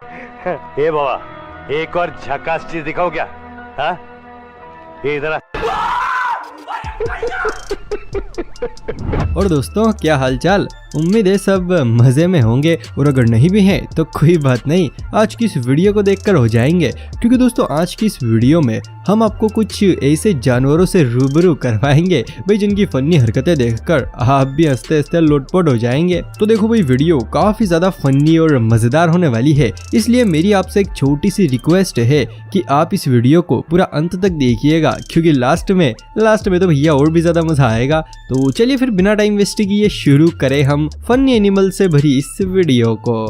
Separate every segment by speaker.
Speaker 1: ए बाबा, एक और झकास चीज दिखाओ क्या? हाँ, ये इधर।
Speaker 2: और दोस्तों, क्या हालचाल? उम्मीद है सब मजे में होंगे, और अगर नहीं भी हैं तो कोई बात नहीं, आज की इस वीडियो को देखकर हो जाएंगे। क्योंकि दोस्तों, आज की इस वीडियो में हम आपको कुछ ऐसे जानवरों से रूबरू करवाएंगे भाई, जिनकी फनी हरकतें देखकर आप भी हंसते हंसते लोटपोट हो जाएंगे। तो देखो भाई, वीडियो काफी ज्यादा फनी और मजेदार होने वाली है, इसलिए मेरी आपसे एक छोटी सी रिक्वेस्ट है कि आप इस वीडियो को पूरा अंत तक देखिएगा, क्योंकि लास्ट में तो भैया और भी ज्यादा मजा आएगा। तो चलिए फिर बिना टाइम वेस्ट किए शुरू करें हम फनी एनिमल से भरी इस वीडियो को।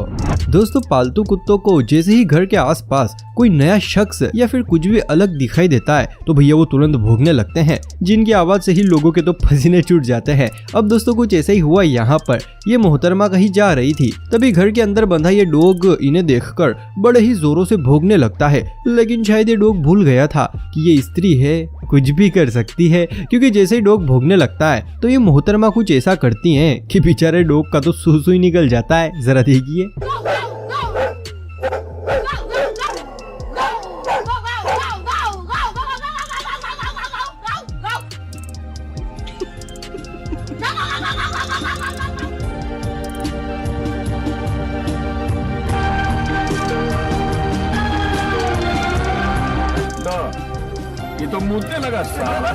Speaker 2: दोस्तों, पालतू कुत्तों को जैसे ही घर के आसपास कोई नया शख्स या फिर कुछ भी अलग दिखाई देता है तो भैया वो तुरंत भौंकने लगते हैं, जिनकी आवाज से ही लोगों के तो पसीने छूट जाते हैं। अब दोस्तों, कुछ ऐसा ही हुआ यहाँ पर। ये मोहतरमा कहीं जा रही थी, तभी घर के अंदर बंधा ये डॉग इन्हें देखकर बड़े ही जोरों से भौंकने लगता है। लेकिन शायद ये डॉग भूल गया था कि ये स्त्री है, कुछ भी कर सकती है, क्योंकि जैसे ही डॉग भौंकने लगता है तो ये मोहतरमा कुछ ऐसा करती हैं कि बेचारे डॉग का तो सूसू ही निकल जाता है। जरा देखिए।
Speaker 3: ये तो मुझे लगा साला।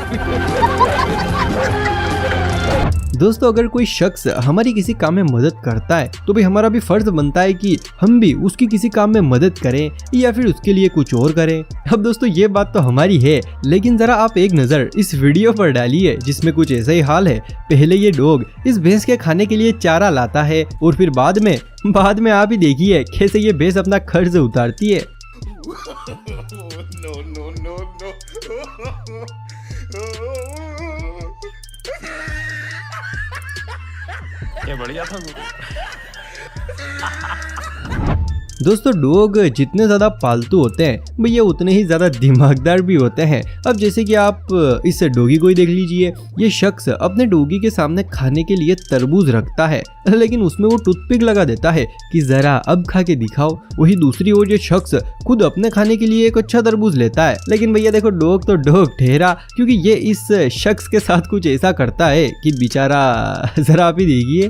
Speaker 2: दोस्तों, अगर कोई शख्स हमारी किसी काम में मदद करता है तो भाई हमारा भी फर्ज बनता है कि हम भी उसकी किसी काम में मदद करें या फिर उसके लिए कुछ और करें। अब दोस्तों, ये बात तो हमारी है, लेकिन जरा आप एक नजर इस वीडियो पर डालिए, जिसमें कुछ ऐसा ही हाल है। पहले ये डॉग इस भैंस के खाने के लिए चारा लाता है, और फिर बाद में आप ही देखिए कैसे ये भैंस अपना खर्च उतारती है।
Speaker 3: ये बढ़िया था।
Speaker 2: दोस्तों, डॉग जितने ज्यादा पालतू होते हैं भैया उतने ही ज्यादा दिमागदार भी होते हैं। अब जैसे कि आप इस डॉगी को ही देख लीजिए। ये शख्स अपने डॉगी के सामने खाने के लिए तरबूज रखता है, लेकिन उसमें वो टूथपिक लगा देता है कि जरा अब खा के दिखाओ। वही दूसरी ओर ये शख्स खुद अपने खाने के लिए एक अच्छा तरबूज लेता है, लेकिन भैया देखो, डॉग तो डॉग ठहरा, क्योंकि ये इस शख्स के साथ कुछ ऐसा करता है कि बेचारा, जरा आप ही देखिए।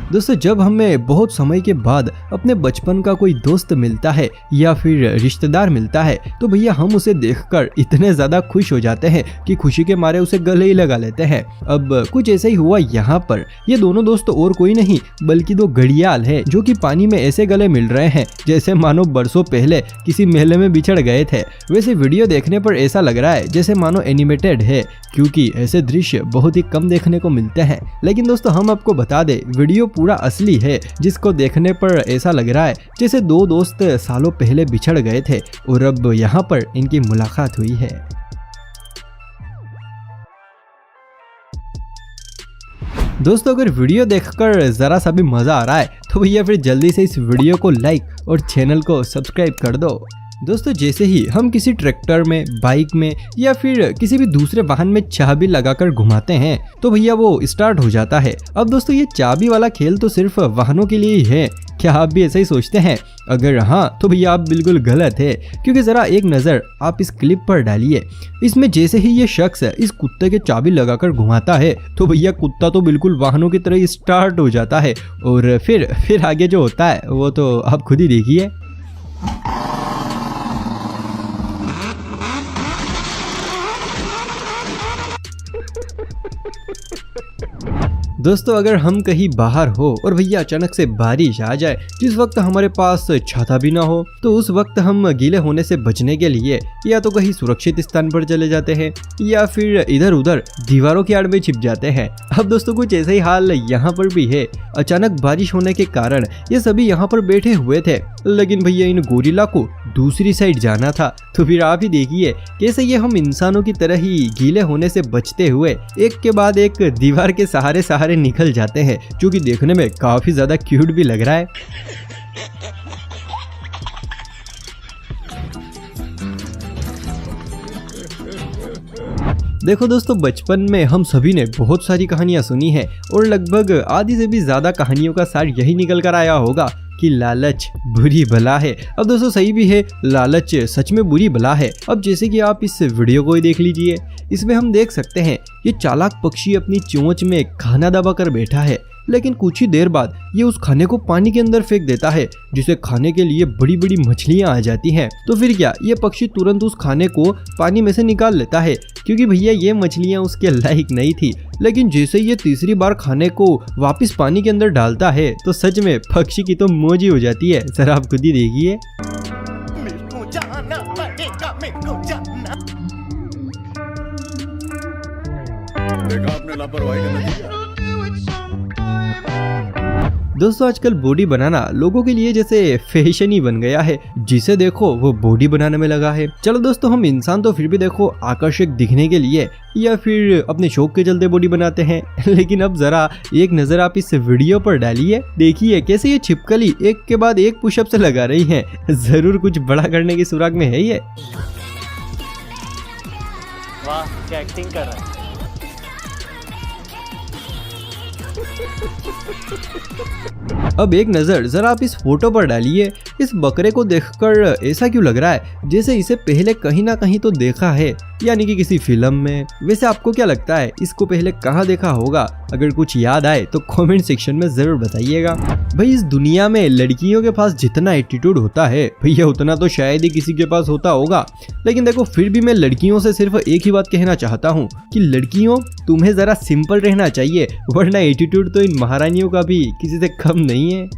Speaker 2: दोस्तों, जब हमें बहुत समय के बाद अपने बचपन का कोई दोस्त मिलता है या फिर रिश्तेदार मिलता है तो भैया हम उसे देखकर इतने ज्यादा खुश हो जाते हैं कि खुशी के मारे उसे गले ही लगा लेते हैं। अब कुछ ऐसा ही हुआ यहाँ पर। ये दोनों दोस्त और कोई नहीं बल्कि दो घड़ियाल है, जो कि पानी में ऐसे गले मिल रहे हैं जैसे मानो बरसों पहले किसी मेले में बिछड़ गए थे। वैसे वीडियो देखने पर ऐसा लग रहा है जैसे मानो एनिमेटेड है, क्योंकि ऐसे दृश्य बहुत ही कम देखने को मिलते हैं। लेकिन दोस्तों, हम आपको बता दें, वीडियो पूरा असली है, जिसको देखने पर ऐसा लग रहा है जैसे दो दोस्त सालों पहले बिछड़ गए थे और अब यहाँ पर इनकी मुलाकात हुई है। दोस्तों, अगर वीडियो देखकर जरा सा भी मजा आ रहा है तो भैया फिर जल्दी से इस वीडियो को लाइक और चैनल को सब्सक्राइब कर दो। दोस्तों, जैसे ही हम किसी ट्रैक्टर में, बाइक में या फिर किसी भी दूसरे वाहन में चाबी लगाकर घुमाते हैं तो भैया वो स्टार्ट हो जाता है। अब दोस्तों, ये चाबी वाला खेल तो सिर्फ वाहनों के लिए ही है। क्या आप भी ऐसा ही सोचते हैं? अगर हाँ तो भैया आप बिल्कुल गलत है, क्योंकि जरा एक नजर आप इस क्लिप पर डालिए। इसमें जैसे ही ये शख्स इस कुत्ते के चाबी लगाकर घुमाता है तो भैया कुत्ता तो बिल्कुल वाहनों की तरह स्टार्ट हो जाता है, और फिर आगे जो होता है वो तो आप खुद ही देखिए। दोस्तों, अगर हम कहीं बाहर हो और भैया अचानक से बारिश आ जाए, जिस वक्त हमारे पास छाता भी ना हो, तो उस वक्त हम गीले होने से बचने के लिए या तो कहीं सुरक्षित स्थान पर चले जाते हैं या फिर इधर उधर दीवारों की आड़ में छिप जाते हैं। अब दोस्तों, कुछ ऐसा ही हाल यहाँ पर भी है। अचानक बारिश होने के कारण ये सभी यहाँ पर बैठे हुए थे, लेकिन भैया इन गोरिल्ला को दूसरी साइड जाना था। तो फिर आप ही देखिए कैसे ये हम इंसानों की तरह ही गीले होने से बचते हुए एक के बाद एक दीवार के सहारे सहारे निकल जाते हैं, जो कि देखने में काफी ज्यादा क्यूट भी लग रहा है। देखो दोस्तों, बचपन में हम सभी ने बहुत सारी कहानियां सुनी हैं और लगभग आधी से भी ज्यादा कहानियों का सार यही निकल कर आया होगा कि लालच बुरी बला है। अब दोस्तों सही भी है, लालच सच में बुरी बला है। अब जैसे कि आप इस वीडियो को ही देख लीजिए, इसमें हम देख सकते हैं ये चालाक पक्षी अपनी चोंच में खाना दबा कर बैठा है, लेकिन कुछ ही देर बाद ये उस खाने को पानी के अंदर फेंक देता है, जिसे खाने के लिए बड़ी बड़ी मछलियां आ जाती हैं। तो फिर क्या, ये पक्षी तुरंत उस खाने को पानी में से निकाल लेता है, क्योंकि भैया ये मछलियां उसके लायक नहीं थी। लेकिन जैसे ये तीसरी बार खाने को वापस पानी के अंदर डालता है तो सच में पक्षी की तो मौज ही हो जाती है। जरा आप खुद ही देखिए।
Speaker 3: देखा आपने लापरवाही का नतीजा।
Speaker 2: दोस्तों आजकल बॉडी बनाना लोगों के लिए जैसे फैशन ही बन गया है, जिसे देखो वो बॉडी बनाने में लगा है। चलो दोस्तों, हम इंसान तो फिर भी देखो आकर्षक दिखने के लिए या फिर अपने शौक के चलते बॉडी बनाते हैं, लेकिन अब जरा एक नजर आप इस वीडियो पर डालिए। देखिए कैसे ये छिपकली एक के बाद एक पुशअप से लगा रही है। जरूर कुछ बड़ा करने की सुराग में है ये।
Speaker 4: वाह, क्या एक्टिंग कर रहा है।
Speaker 2: अब एक नजर जरा आप इस फोटो पर डालिए। इस बकरे को देखकर ऐसा क्यों लग रहा है जैसे इसे पहले कहीं ना कहीं तो देखा है, यानी कि किसी फिल्म में। वैसे आपको क्या लगता है, इसको पहले कहाँ देखा होगा? अगर कुछ याद आए तो कमेंट सेक्शन में जरूर बताइएगा। भाई इस दुनिया में लड़कियों के पास जितना एटीट्यूड होता है भैया उतना तो शायद ही किसी के पास होता होगा। लेकिन देखो फिर भी मैं लड़कियों से सिर्फ एक ही बात कहना चाहता हूँ कि लड़कियों, तुम्हें जरा सिंपल रहना चाहिए, वरना एटीट्यूड तो इन महारानियों का भी किसी से कम नहीं है।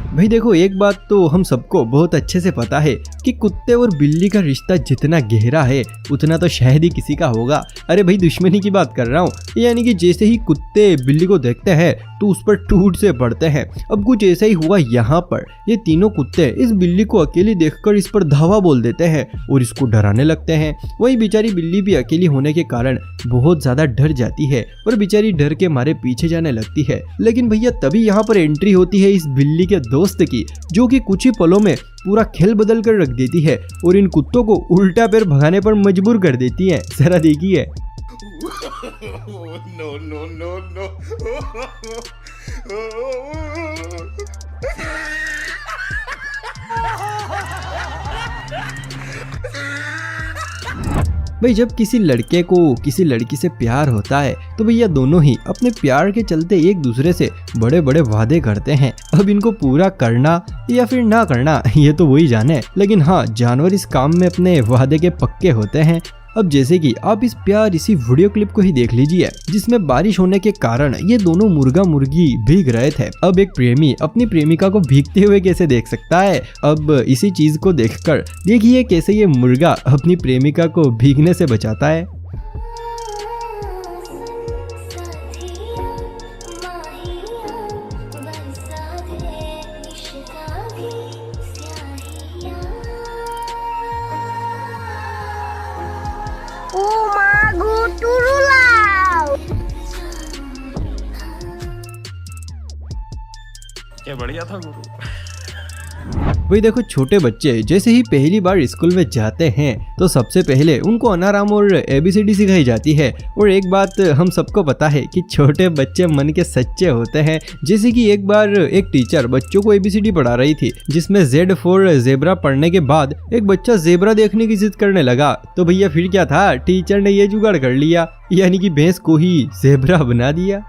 Speaker 2: भाई देखो एक बात तो हम सबको बहुत अच्छे से पता है कि कुत्ते और बिल्ली का रिश्ता जितना गहरा है उतना तो शायद ही किसी का होगा। अरे भाई दुश्मनी की बात कर रहा हूँ, यानी कि जैसे ही कुत्ते बिल्ली को देखते हैं तो उस पर टूट से पड़ते हैं। अब कुछ ऐसा ही हुआ यहाँ पर। ये तीनों कुत्ते इस बिल्ली को अकेली देखकर इस पर धावा बोल देते हैं और इसको डराने लगते हैं। वही बेचारी बिल्ली भी अकेली होने के कारण बहुत ज्यादा डर जाती है और बेचारी डर के मारे पीछे जाने लगती है। लेकिन भैया तभी यहाँ पर एंट्री होती है इस बिल्ली के दोस्त की, जो कि कुछ ही पलों में पूरा खेल बदल कर रख देती है और इन कुत्तों को उल्टा पैर भगाने पर मजबूर कर देती है। जरा देखिए। भाई जब किसी लड़के को किसी लड़की से प्यार होता है तो भैया दोनों ही अपने प्यार के चलते एक दूसरे से बड़े बड़े वादे करते हैं। अब इनको पूरा करना या फिर ना करना ये तो वही जाने, लेकिन हाँ जानवर इस काम में अपने वादे के पक्के होते हैं। अब जैसे कि आप इस इसी वीडियो क्लिप को ही देख लीजिए, जिसमें बारिश होने के कारण ये दोनों मुर्गा मुर्गी भीग रहे थे। अब एक प्रेमी अपनी प्रेमिका को भीगते हुए कैसे देख सकता है? अब इसी चीज को देखकर देखिए कैसे ये मुर्गा अपनी प्रेमिका को भीगने से बचाता है।
Speaker 3: क्या बढ़िया था गुरु।
Speaker 2: वही देखो छोटे बच्चे जैसे ही पहली बार स्कूल में जाते हैं तो सबसे पहले उनको अनाराम और ABCD सिखाई जाती है। और एक बात हम सबको पता है कि छोटे बच्चे मन के सच्चे होते हैं। जैसे कि एक बार एक टीचर बच्चों को ABCD पढ़ा रही थी, जिसमें Z फॉर ज़ेब्रा पढ़ने के बाद एक बच्चा ज़ेब्रा देखने की जिद करने लगा। तो भैया फिर क्या था, टीचर ने ये जुगाड़ कर लिया, यानी कि भैंस को ही ज़ेब्रा बना दिया।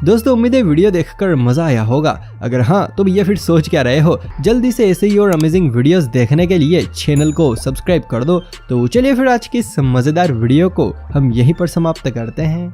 Speaker 2: दोस्तों उम्मीद है वीडियो देखकर मजा आया होगा। अगर हाँ तो भैया फिर सोच क्या रहे हो, जल्दी से ऐसे ही और अमेजिंग वीडियोस देखने के लिए चैनल को सब्सक्राइब कर दो। तो चलिए फिर आज की इस मजेदार वीडियो को हम यहीं पर समाप्त करते हैं।